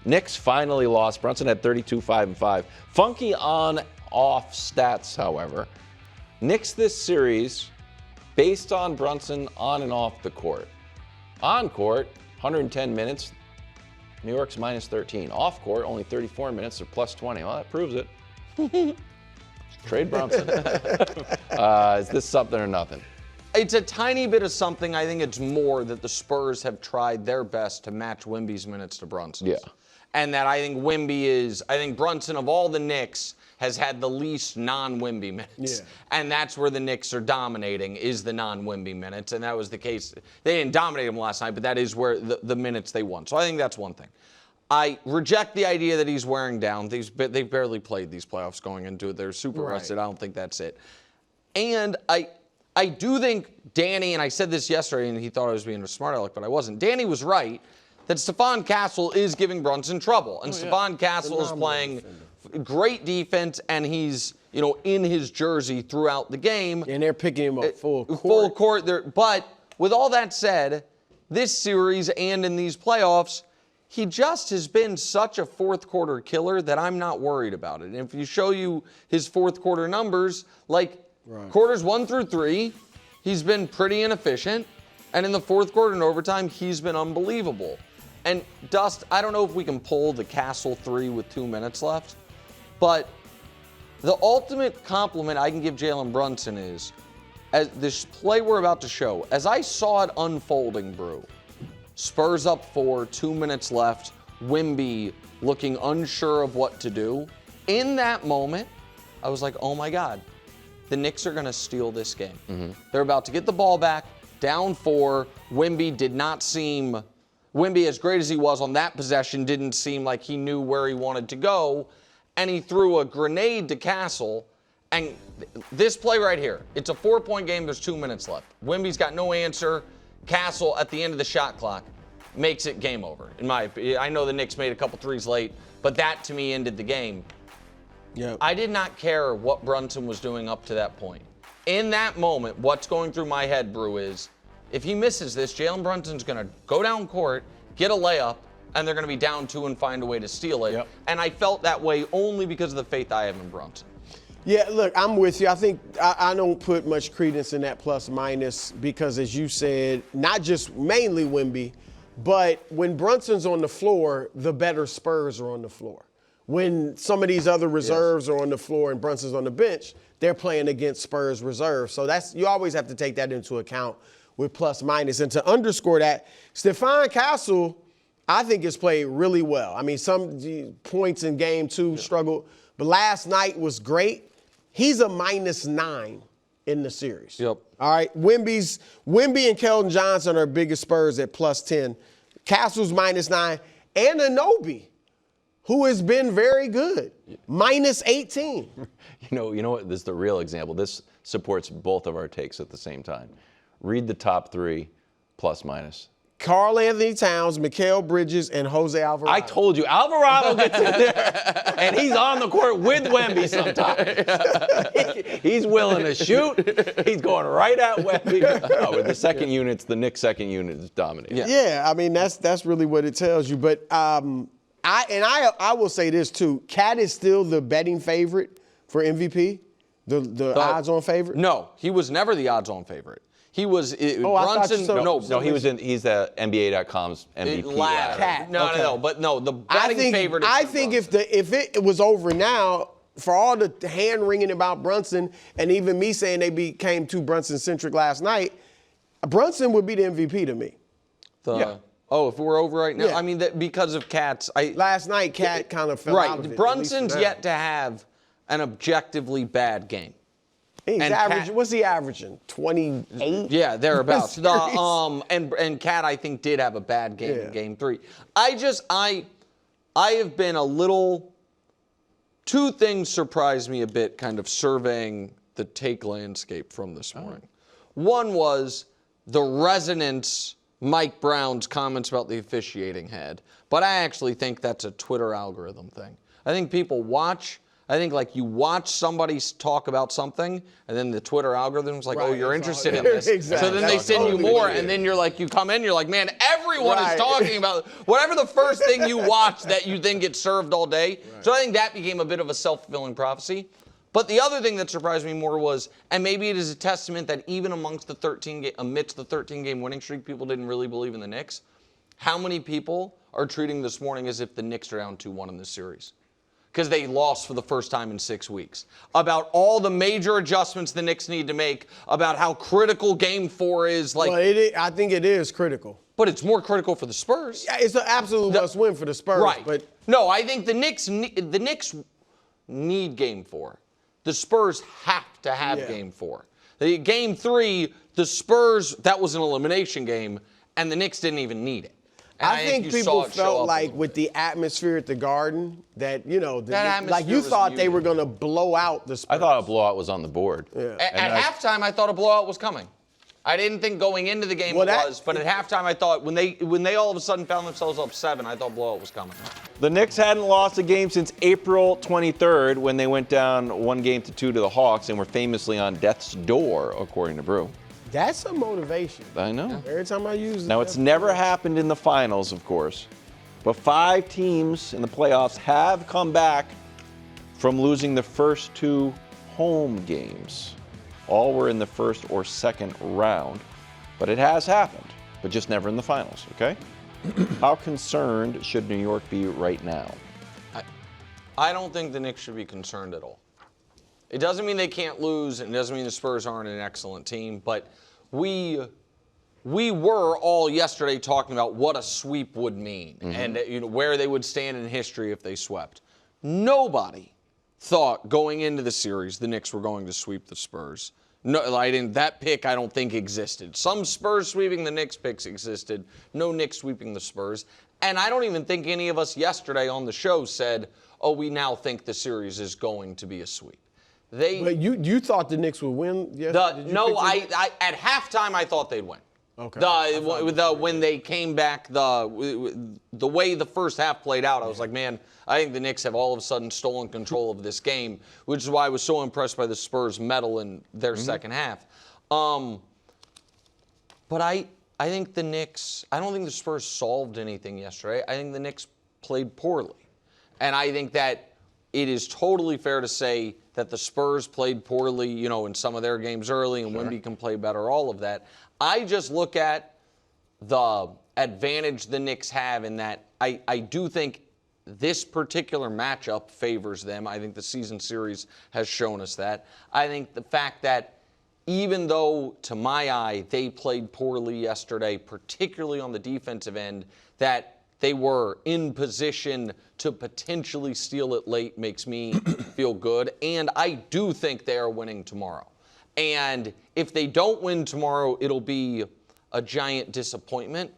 Knicks finally lost. Brunson had 32, 5, and 5. Funky on-off stats, however. Knicks this series based on Brunson on and off the court. On court, 110 minutes. New York's minus 13. Off court, only 34 minutes. They're plus 20. Well, that proves it. Trade Brunson. Is this something or nothing? It's a tiny bit of something. I think it's more that the Spurs have tried their best to match Wemby's minutes to Brunson's. Yeah. And that I think Brunson of all the Knicks has had the least non-Wemby minutes. Yeah. And that's where the Knicks are dominating, is the non-Wemby minutes. And that was the case. They didn't dominate them last night, but that is where the minutes they won. So I think that's one thing. I reject the idea that he's wearing down. They've barely played these playoffs going into it. They're super rested. I don't think that's it. And I do think Danny, and I said this yesterday, and he thought I was being a smart aleck, but I wasn't. Danny was right that Stephon Castle is giving Brunson trouble. And Stephon Castle is playing great defense, and he's, in his jersey throughout the game. And they're picking him up full court. Full court. But with all that said, this series and in these playoffs, he just has been such a fourth quarter killer that I'm not worried about it. And if you show you his fourth quarter numbers, quarters 1 through 3, he's been pretty inefficient. And in the fourth quarter and overtime, he's been unbelievable. And Dust, I don't know if we can pull the Castle 3 with 2 minutes left, but the ultimate compliment I can give Jalen Brunson is, as this play we're about to show, as I saw it unfolding, Brew, Spurs up 4, 2 minutes left, Wemby looking unsure of what to do. In that moment, I was like, oh my God, the Knicks are going to steal this game. Mm-hmm. They're about to get the ball back, down 4. Wemby, as great as he was on that possession, didn't seem like he knew where he wanted to go. And he threw a grenade to Castle. And this play right here, it's a 4-point game. There's 2 minutes left. Wemby's got no answer. Castle, at the end of the shot clock, makes it game over. In my opinion, I know the Knicks made a couple threes late, but that, to me, ended the game. Yep. I did not care what Brunson was doing up to that point. In that moment, what's going through my head, Brew, is if he misses this, Jalen Brunson's going to go down court, get a layup, and they're going to be down 2 and find a way to steal it. Yep. And I felt that way only because of the faith I have in Brunson. Yeah, look, I'm with you. I think I don't put much credence in that plus-minus because, as you said, not just mainly Wemby, but when Brunson's on the floor, the better Spurs are on the floor. When some of these other reserves are on the floor and Brunson's on the bench, they're playing against Spurs reserves. So you always have to take that into account with plus-minus. And to underscore that, Stephon Castle, I think, has played really well. I mean, some points in game 2 struggled, but last night was great. He's a -9 in the series. Yep. All right. Wemby and Keldon Johnson are biggest Spurs at +10. Castle's -9. And Anunoby, who has been very good, -18. You know what? This is the real example. This supports both of our takes at the same time. Read the top 3 plus-minus. Karl Anthony Towns, Mikal Bridges, and Jose Alvarado. I told you, Alvarado gets in there, and he's on the court with Wemby sometimes. He's willing to shoot. He's going right at Wemby. With the second units, the Knicks' second unit is dominating. Yeah, I mean, that's really what it tells you. But I will say this, too. Cat is still the betting favorite for MVP, the odds-on favorite? No, he was never the odds-on favorite. He was Brunson. He's the NBA.com's MVP. No, the betting favorite. I think if it was over now, for all the hand wringing about Brunson, and even me saying they became too Brunson-centric last night, Brunson would be the MVP to me. If we're over right now, I mean because of Cat's. Last night, Cat kind of fell out of it. Brunson's yet to have an objectively bad game. What's he averaging? 28? Yeah, thereabouts. And Cat, I think, did have a bad game in game 3. I have been a little. 2 things surprised me a bit, kind of surveying the take landscape from this morning. One was the resonance Mike Brown's comments about the officiating had, but I actually think that's a Twitter algorithm thing. I think people watch. I think like you watch somebody talk about something, and then the Twitter algorithm's like, oh, you're interested in this. Exactly. So then they send you more, and then you're like, you come in, you're like, man, everyone is talking about whatever the first thing you watch that you then get served all day. Right. So I think that became a bit of a self-fulfilling prophecy. But the other thing that surprised me more was, and maybe it is a testament that even amidst the 13-game winning streak, people didn't really believe in the Knicks. How many people are treating this morning as if the Knicks are down 2-1 in this series? Because they lost for the first time in 6 weeks. About all the major adjustments the Knicks need to make, about how critical Game 4 is. Like, well, I think it is critical. But it's more critical for the Spurs. Yeah, it's an absolute must-win for the Spurs. Right. But no, I think the Knicks need Game 4. The Spurs have to have Game 4. Game 3, the Spurs, that was an elimination game, and the Knicks didn't even need it. I think people felt like with the atmosphere at the Garden that, like you thought they were going to blow out the Spurs. I thought a blowout was on the board. Yeah. At halftime, I thought a blowout was coming. I didn't think going into the game but at halftime, I thought when they all of a sudden found themselves up 7, I thought blowout was coming. The Knicks hadn't lost a game since April 23rd when they went down 1-2 to the Hawks and were famously on death's door, according to Brew. That's a motivation. I know. Every time I use it. Now, it's never happened in the finals, of course, but 5 teams in the playoffs have come back from losing the first 2 home games. All were in the first or second round, but it has happened, but just never in the finals, okay? How concerned should New York be right now? I don't think the Knicks should be concerned at all. It doesn't mean they can't lose, and it doesn't mean the Spurs aren't an excellent team, but we were all yesterday talking about what a sweep would mean and where they would stand in history if they swept. Nobody thought going into the series the Knicks were going to sweep the Spurs. No, that pick I don't think existed. Some Spurs sweeping the Knicks picks existed. No Knicks sweeping the Spurs. And I don't even think any of us yesterday on the show said, oh, we now think the series is going to be a sweep. But you thought the Knicks would win? Yes? I at halftime I thought they'd win. Okay. When they came back, the way the first half played out, I was like, man, I think the Knicks have all of a sudden stolen control of this game, which is why I was so impressed by the Spurs' mettle in their second half. But I think the Knicks, I don't think the Spurs solved anything yesterday. I think the Knicks played poorly. And I think that it is totally fair to say that the Spurs played poorly, in some of their games early, and Wemby can play better, all of that. I just look at the advantage the Knicks have in that I do think this particular matchup favors them. I think the season series has shown us that. I think the fact that even though, to my eye, they played poorly yesterday, particularly on the defensive end, that they were in position to potentially steal it late makes me feel good. And I do think they are winning tomorrow. And if they don't win tomorrow, it'll be a giant disappointment.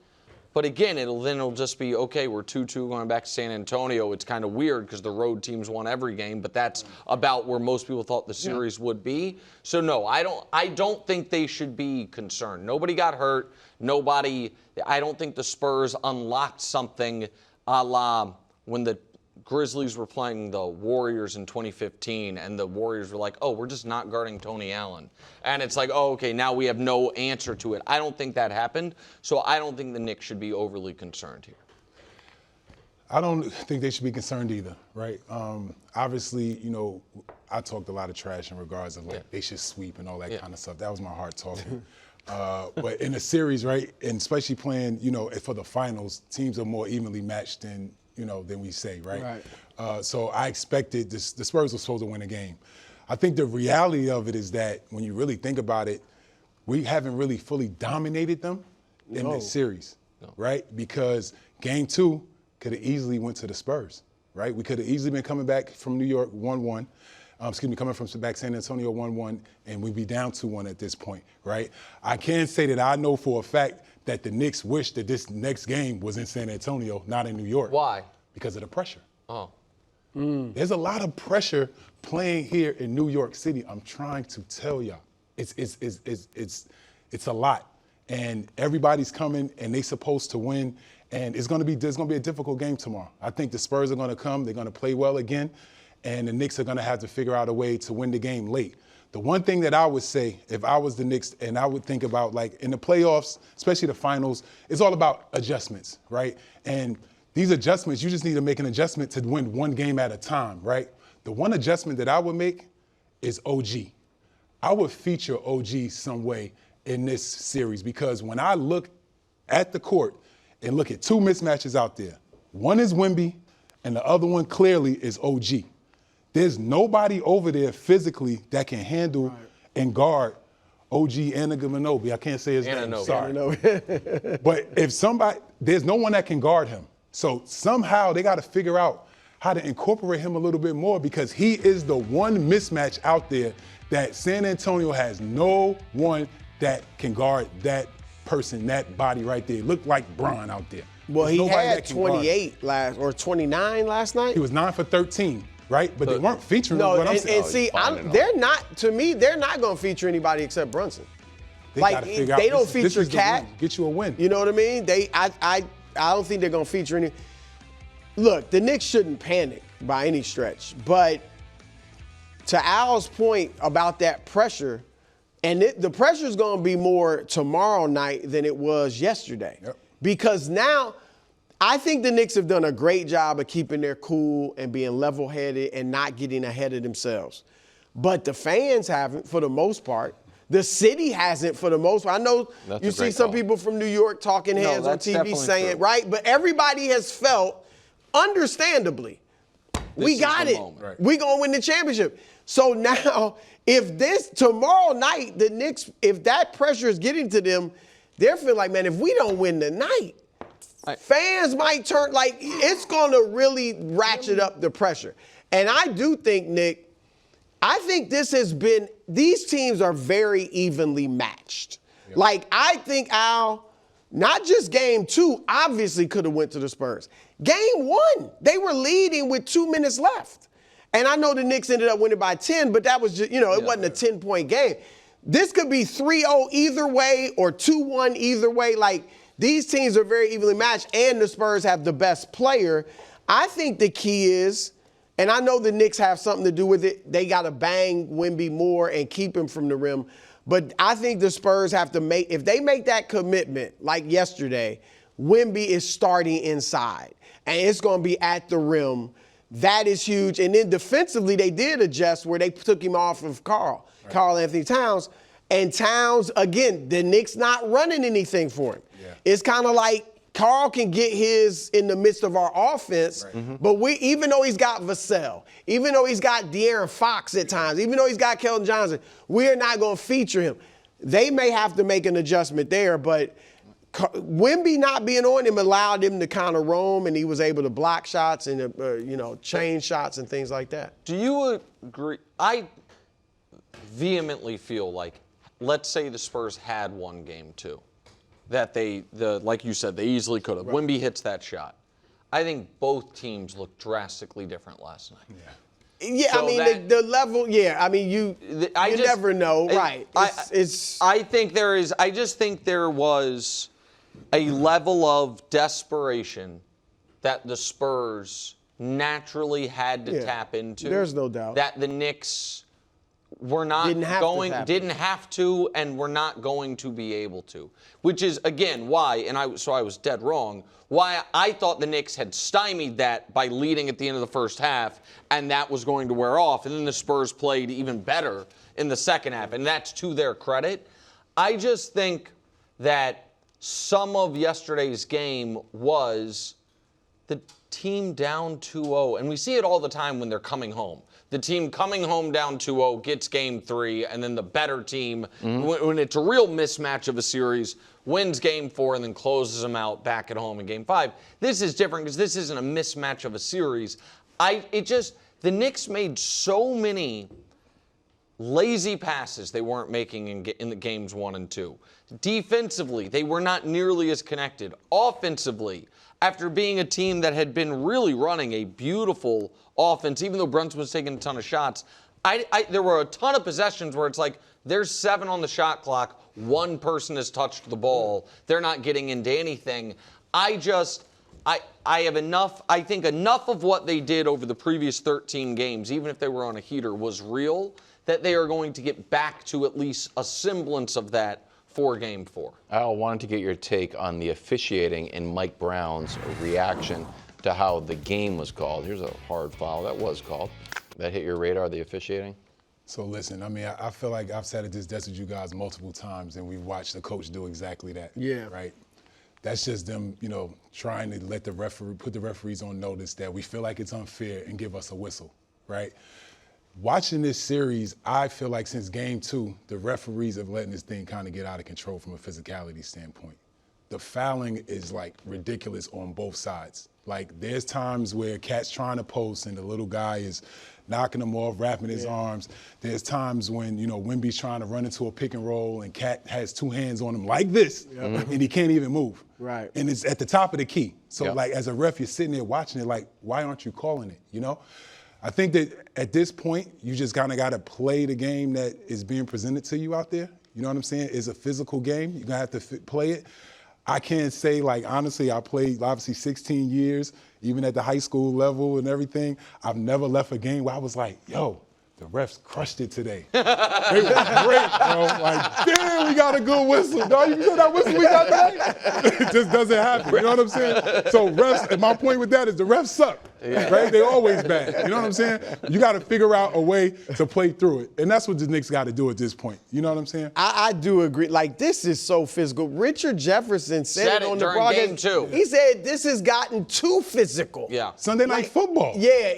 But again, it'll just be, okay, we're 2-2 going back to San Antonio. It's kind of weird because the road teams won every game, but that's about where most people thought the series would be. So no, I don't think they should be concerned. Nobody got hurt. I don't think the Spurs unlocked something a la when the Grizzlies were playing the Warriors in 2015, and the Warriors were like, oh, we're just not guarding Tony Allen. And it's like, oh, okay, now we have no answer to it. I don't think that happened, so I don't think the Knicks should be overly concerned here. I don't think they should be concerned either, right? Obviously, I talked a lot of trash in regards of they should sweep and all that kind of stuff. That was my heart talking. But in a series, right, and especially playing, for the finals, teams are more evenly matched than we say, right? So I expected the Spurs were supposed to win a game. I think the reality of it is that when you really think about it, we haven't really fully dominated them in this series, right? Because Game 2 could have easily went to the Spurs, right? We could have easily been coming back from New York 1-1. Coming from back San Antonio 1-1, and we'd be down 2-1 at this point, right? I can say that I know for a fact that the Knicks wish that this next game was in San Antonio, not in New York. Why? Because of the pressure. Oh. There's a lot of pressure playing here in New York City. I'm trying to tell y'all. It's a lot. And everybody's coming, and they're supposed to win. And there's gonna be a difficult game tomorrow. I think the Spurs are gonna come, they're gonna play well again. and the Knicks are going to have to figure out a way to win the game late. The one thing that I would say, if I was the Knicks, and I would think about, like, in the playoffs, especially the finals, it's all about adjustments, right? And these adjustments, you just need to make an adjustment to win one game at a time, right? The one adjustment that I would make is OG. I would feature OG some way in this series, because when I look at the court and look at two mismatches out there, one is Wemby and the other one clearly is OG. There's nobody over there physically that can handle and guard OG Anunoby. I can't say his name, sorry. But if somebody, there's no one that can guard him. So somehow they got to figure out how to incorporate him a little bit more, because he is the one mismatch out there that San Antonio has no one that can guard that person, that body right there. Looked like Bron out there. Well, he had 28 or 29 last night. He was 9 for 13. Right, but they weren't featuring. No, what I'm saying. and see, they're not. To me, they're not going to feature anybody except Brunson. They don't feature Cat. Get you a win. You know what I mean? I don't think they're going to feature any. Look, the Knicks shouldn't panic by any stretch, but to Al's point about that pressure, and the pressure is going to be more tomorrow night than it was yesterday, because now. I think the Knicks have done a great job of keeping their cool and being level-headed and not getting ahead of themselves. But the fans haven't, for the most part. The city hasn't, for the most part. I know you see some people from New York talking heads on TV saying, right? But everybody has felt, understandably, we got it. Right. We going to win the championship. So now, if tomorrow night, the Knicks, if that pressure is getting to them, they're feeling like, man, if we don't win tonight, fans might turn, like, it's going to really ratchet up the pressure. And I do think, Nick, I think these teams are very evenly matched. Yep. Like, I think, Al, not just game 2, obviously could have went to the Spurs. Game 1, they were leading with 2 minutes left. And I know the Knicks ended up winning by 10, but that was just, it wasn't a 10-point game. This could be 3-0 either way or 2-1 either way. Like, these teams are very evenly matched, and the Spurs have the best player. I think the key is, and I know the Knicks have something to do with it, they got to bang Wemby more and keep him from the rim. But I think the Spurs have to if they make that commitment like yesterday, Wemby is starting inside, and it's going to be at the rim. That is huge. And then defensively, they did adjust where they took him off of Karl Anthony Towns. And Towns, again, the Knicks not running anything for him. Yeah. It's kind of like Karl can get his in the midst of our offense, but even though he's got Vassell, even though he's got De'Aaron Fox at times, even though he's got Keldon Johnson, we're not going to feature him. They may have to make an adjustment there, but Wemby not being on him allowed him to kind of roam, and he was able to block shots and change shots and things like that. Do you agree? I vehemently feel like, let's say the Spurs had won game 2, that like you said, they easily could have. Wemby hits that shot. I think both teams looked drastically different last night. Yeah, so I mean, the level, I mean, you never know, right. I just think there was a level of desperation that the Spurs naturally had to tap into. There's no doubt. That the Knicks were not didn't have to, and we're not going to be able to. Which is, again, why, so I was dead wrong, why I thought the Knicks had stymied that by leading at the end of the first half, and that was going to wear off. And then the Spurs played even better in the second half, and that's to their credit. I just think that some of yesterday's game was the team down 2-0, and we see it all the time when they're coming home. The team coming home down 2-0 gets game 3, and then the better team, when it's a real mismatch of a series, wins game 4 and then closes them out back at home in game 5. This is different because this isn't a mismatch of a series. The Knicks made so many lazy passes they weren't making in the games 1 and 2. Defensively, they were not nearly as connected. Offensively, after being a team that had been really running a beautiful offense, even though Brunson was taking a ton of shots, there were a ton of possessions where it's like there's 7 on the shot clock, 1 person has touched the ball, they're not getting into anything. I I have enough, I think enough of what they did over the previous 13 games, even if they were on a heater, was real, that they are going to get back to at least a semblance of that for Game 4. Al, wanted to get your take on the officiating and Mike Brown's reaction to how the game was called. Here's a hard foul that was called. That hit your radar, the officiating? So listen, I mean, I feel like I've sat at this desk with you guys multiple times, and we've watched the coach do exactly that. Yeah. Right? That's just them, trying to let put the referees on notice that we feel like it's unfair and give us a whistle, right? Watching this series, I feel like since Game 2, the referees have letting this thing kind of get out of control from a physicality standpoint. The fouling is like ridiculous on both sides. Like there's times where Cat's trying to post and the little guy is knocking him off, wrapping his arms. There's times when, Wemby's trying to run into a pick and roll and Cat has two hands on him like this and he can't even move. Right. And it's at the top of the key. So like as a ref, you're sitting there watching it like, why aren't you calling it, I think that at this point, you just kind of got to play the game that is being presented to you out there. You know what I'm saying? It's a physical game. You're going to have to play it. I can't say, honestly, I played obviously 16 years, even at the high school level and everything. I've never left a game where I was like, yo, the refs crushed it today. They were great, bro. Like, damn, we got a good whistle. Dog, you feel that whistle we got today? It just doesn't happen. You know what I'm saying? So refs, and my point with that is the refs suck. Right? They always bad. You know what I'm saying? You got to figure out a way to play through it. And that's what the Knicks got to do at this point. You know what I'm saying? I do agree. Like, this is so physical. Richard Jefferson said it on the during broadcast. Game 2. He said this has gotten too physical. Yeah. Sunday Night Football. Yeah,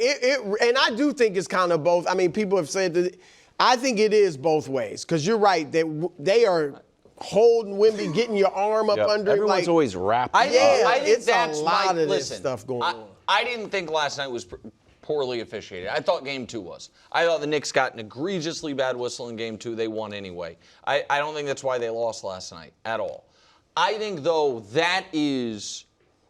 and I do think it's kind of both. I mean, people have said that. I think it is both ways because you're right. They are holding Wemby, getting your arm up under him. Everyone's always wrapped I up. think it's that's a lot of listen, this stuff going on. I didn't think last night was poorly officiated. I thought Game 2 was. I thought the Knicks got an egregiously bad whistle in Game 2. They won anyway. I don't think that's why they lost last night at all. I think, though, that is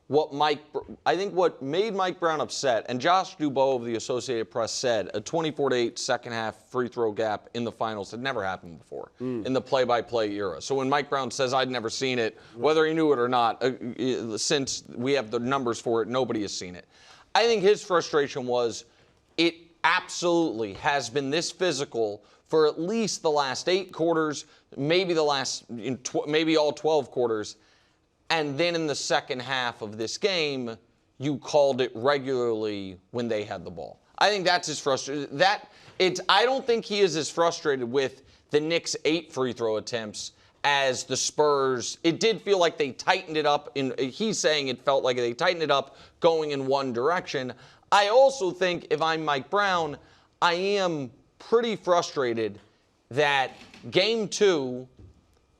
what made Mike Brown upset, and Josh Dubois of the Associated Press said a 24-8 second half free throw gap in the finals had never happened before in the play-by-play era. So when Mike Brown says I'd never seen it, whether he knew it or not, since we have the numbers for it, nobody has seen it. I think his frustration was it absolutely has been this physical for at least the last 8 quarters, maybe maybe all 12 quarters. And then in the second half of this game, you called it regularly when they had the ball. I think that's his frustration. I don't think he is as frustrated with the Knicks' 8 free throw attempts as the Spurs. It did feel like they tightened it up. He's saying it felt like they tightened it up going in one direction. I also think if I'm Mike Brown, I am pretty frustrated that Game 2,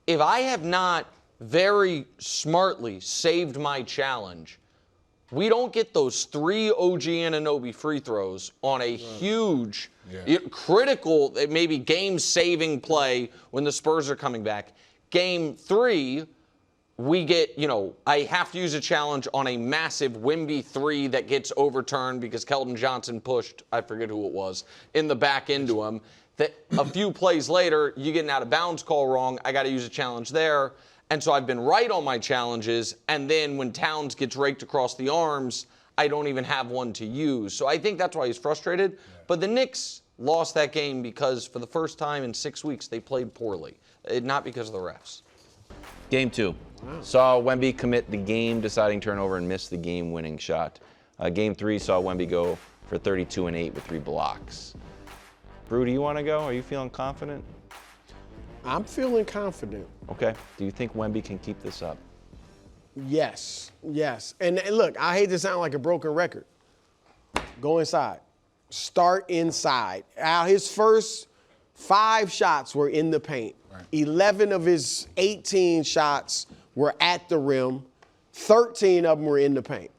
if I have not very smartly saved my challenge, we don't get those 3 OG Anunoby free throws on a huge, critical, maybe game-saving play when the Spurs are coming back. Game 3, we get, I have to use a challenge on a massive Wemby 3 that gets overturned because Keldon Johnson pushed, I forget who it was, in the back into him. That a few plays later, you get an out-of-bounds call wrong. I got to use a challenge there. And so I've been right on my challenges, and then when Towns gets raked across the arms, I don't even have one to use. So I think that's why he's frustrated. Yeah. But the Knicks lost that game because for the first time in 6 weeks, they played poorly, not because of the refs. Game 2. Saw Wemby commit the game-deciding turnover and miss the game-winning shot. Game 3 saw Wemby go for 32 and 8 with 3 blocks. Brew, do you want to go? Are you feeling confident? I'm feeling confident. Okay. Do you think Wemby can keep this up? Yes. And look, I hate to sound like a broken record. Go inside. Start inside. His first 5 shots were in the paint. Right. 11 of his 18 shots were at the rim. 13 of them were in the paint.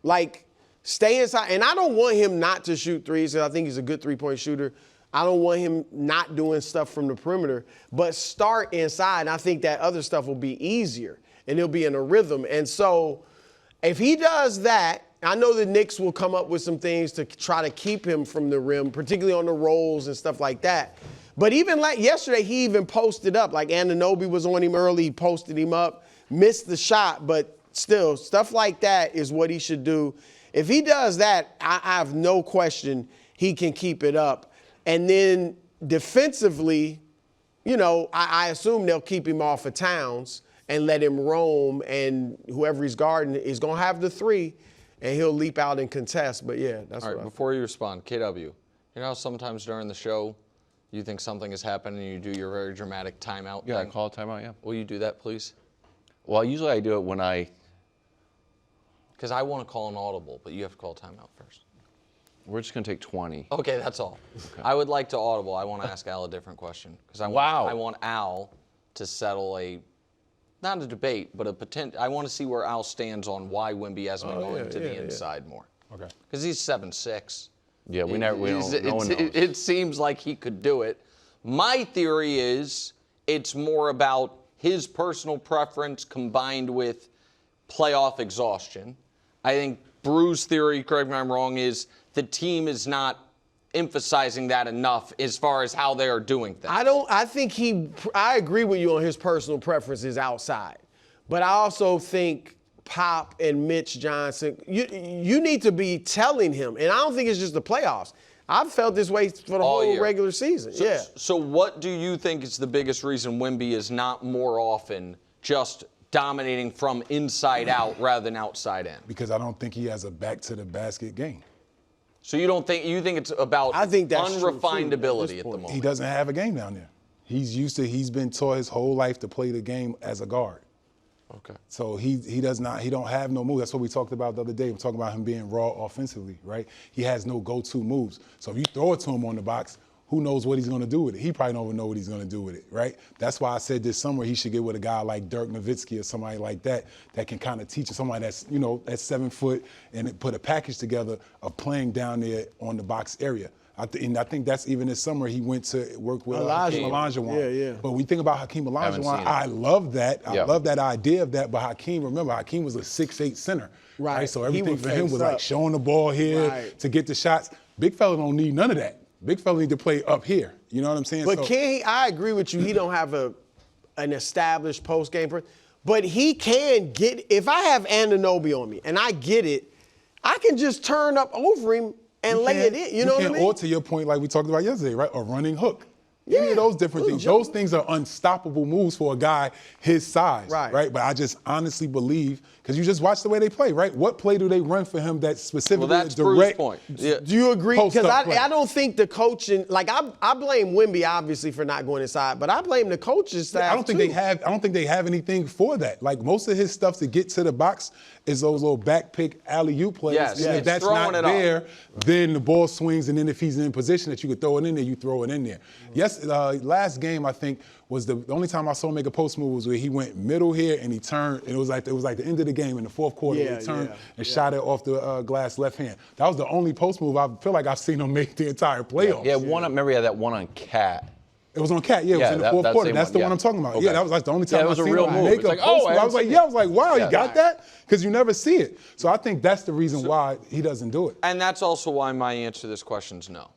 Like, stay inside. And I don't want him not to shoot threes because I think he's a good three-point shooter. I don't want him not doing stuff from the perimeter, but start inside. And I think that other stuff will be easier and he'll be in a rhythm. And so if he does that, I know the Knicks will come up with some things to try to keep him from the rim, particularly on the rolls and stuff like that. But even like yesterday, he even posted up. Like Anunoby was on him early, he posted him up, missed the shot, but still, stuff like that is what he should do. If he does that, I have no question he can keep it up. And then defensively, you know, I assume they'll keep him off of Towns and let him roam, and whoever he's guarding is going to have the three, and he'll leap out and contest. But, yeah, that's all what right, before you respond, KW, you know how sometimes during the show you think something is happening and you do your very dramatic timeout Yeah, thing? I call a timeout, yeah. Will you do that, please? Well, usually I do it when Because I want to call an audible, but you have to call a timeout first. we're just going to take 20. Okay, that's all. Okay. I would like to audible. I want to ask Al a different question. Because I want Al to settle not a debate, but a potential. I want to see where Al stands on why Wemby hasn't been going to the inside more. Okay. Because he's 7'6". Yeah, no one knows. It seems like he could do it. My theory is it's more about his personal preference combined with playoff exhaustion. I think Brew's theory, correct me if I'm wrong, is the team is not emphasizing that enough as far as how they are doing things. I agree with you on his personal preferences outside. But I also think Pop and Mitch Johnson, you need to be telling him, and I don't think it's just the playoffs. I've felt this way for the whole regular season. So what do you think is the biggest reason Wemby is not more often just dominating from inside out rather than outside in? Because I don't think he has a back-to-the-basket game. So you think it's about unrefined ability at the moment? He doesn't have a game down there. He's been taught his whole life to play the game as a guard. Okay. So he don't have no moves. That's what we talked about the other day. We're talking about him being raw offensively, right? He has no go-to moves. So if you throw it to him on the box, who knows what he's going to do with it? He probably don't even know what he's going to do with it, right? That's why I said this summer he should get with a guy like Dirk Nowitzki or somebody like that can kind of teach him, somebody that's 7 foot and put a package together of playing down there on the box area. And I think that's even this summer he went to work with Hakeem Olajuwon. Yeah. But when we think about Hakeem Olajuwon, I love that. I love that idea of that. But Hakeem was a 6'8" center. Right. So everything for him was like showing the ball here to get the shots. Big fella don't need none of that. Big fella need to play up here. You know what I'm saying? But I agree with you. He don't have an established post-game. But he can get, if I have Anunoby on me and I get it, I can just turn up over him and lay it in. You know what I mean? Or to your point, like we talked about yesterday, right? A running hook. Any of those different things. Those things are unstoppable moves for a guy his size, right? But I just honestly believe, because you just watch the way they play, right? What play do they run for him that's specifically that's direct? Bruce's point. Yeah. Do you agree? Because I don't think the coaching, like I blame Wemby obviously for not going inside, but I blame the coaches staff. I don't think they have anything for that. Like most of his stuff to get to the box is those little back pick alley-oop plays. Yes, and if that's not there, then the ball swings, and then if he's in position that you could throw it in there, you throw it in there. Yes, last game I think was the only time I saw him make a post move was where he went middle here and he turned. And it was like the end of the game in the fourth quarter. Where he turned and shot it off the glass left hand. That was the only post move I feel like I've seen him make the entire playoffs. Yeah, remember he had that one on Cat. It was on Cat, it was in the fourth quarter. That's the one I'm talking about. Okay. Yeah, that was like the only time I seen him make a post move. I was like, wow, you got that? Because you never see it. So I think that's the reason why he doesn't do it. And that's also why my answer to this question is no.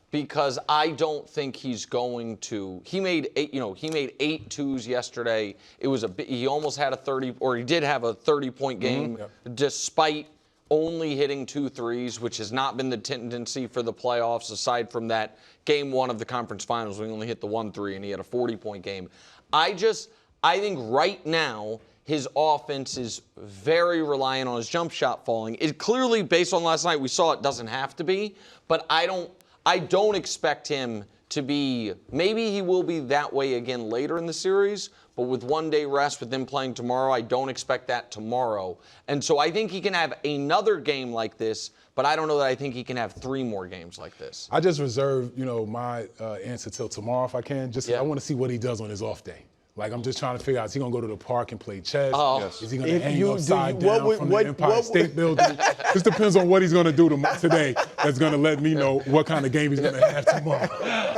Because I don't think he's going to. He made 8 twos yesterday. He almost had he did have a 30-point game, despite only hitting 2 threes, which has not been the tendency for the playoffs. Aside from that game 1 of the conference finals, we only hit the 1 3, and he had a 40-point game. I think right now his offense is very reliant on his jump shot falling. It clearly, based on last night, we saw it doesn't have to be, but I don't expect him to be, maybe he will be that way again later in the series, but with 1 day rest with them playing tomorrow, I don't expect that tomorrow. And so I think he can have another game like this, but I don't know that I think he can have 3 more games like this. I just reserve, my answer till tomorrow if I can. I want to see what he does on his off day. Like, I'm just trying to figure out, is he going to go to the park and play chess? Yes. Is he going to hang upside down from the Empire State Building? This depends on what he's going to do today that's going to let me know what kind of game he's going to have tomorrow.